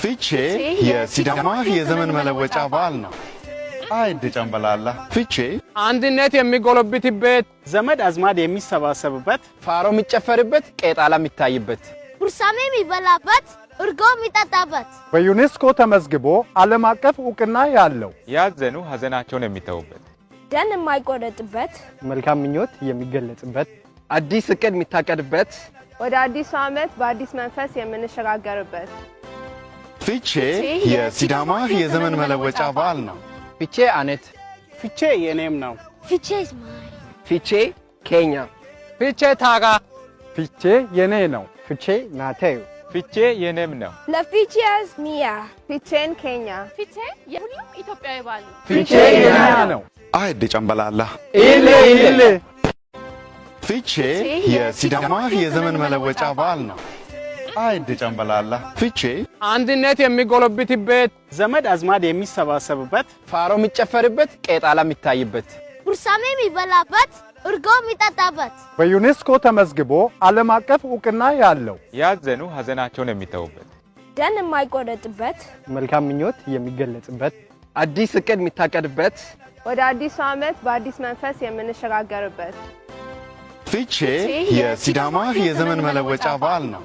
ፊቼ የሲዳማ የዘመን መለወጫ በዓል ነው። አይድ ጨምበላላ ፊቼ አንድነት የሚጎለብትበት፣ ዘመድ አዝማድ የሚሰባሰብበት፣ ፋሮ የሚጨፈርበት፣ ቄጣላ የሚታይበት፣ ቁርሳሜ የሚበላበት፣ እርጎ የሚጠጣበት፣ በዩኔስኮ ተመዝግቦ ዓለም አቀፍ ዕውቅና ያለው፣ ያዘኑ ሐዘናቸውን የሚተውበት፣ ደን የማይቆረጥበት፣ መልካም ምኞት የሚገለጽበት፣ አዲስ እቅድ የሚታቀድበት፣ ወደ አዲሱ ዓመት በአዲስ መንፈስ የምንሸጋገርበት ፊቼ የሲዳማ የዘመን መለወጫ በዓል ነው። ፊቼ አነት፣ ፊቼ የኔም ነው። ፊቼ ስማይ፣ ፊቼ ኬኛ፣ ፊቼ ታጋ፣ ፊቼ የኔ ነው፣ ፊቼ ናቴው፣ ፊቼ የኔም ነው። ለፊቼስ ሚያ፣ ፊቼን ኬኛ፣ ፊቼ የሁሉም ኢትዮጵያዊ በዓል ነው። ፊቼ የኛ ነው። አይድ ጨምበላላ ኢሌ ኢሌ ፊቼ የሲዳማ የዘመን መለወጫ በዓል ነው። አይድ ጨምበላላ ፊቼ አንድነት የሚጎለብትበት፣ ዘመድ አዝማድ የሚሰባሰብበት፣ ፋሮ የሚጨፈርበት፣ ቄጣላ የሚታይበት፣ ቁርሳሜ የሚበላበት፣ እርጎ የሚጠጣበት፣ በዩኔስኮ ተመዝግቦ ዓለም አቀፍ ዕውቅና ያለው፣ ያዘኑ ሐዘናቸውን የሚተውበት፣ ደን የማይቆረጥበት፣ መልካም ምኞት የሚገለጽበት፣ አዲስ እቅድ የሚታቀድበት፣ ወደ አዲሱ ዓመት በአዲስ መንፈስ የምንሸጋገርበት ፊቼ የሲዳማ የዘመን መለወጫ በዓል ነው።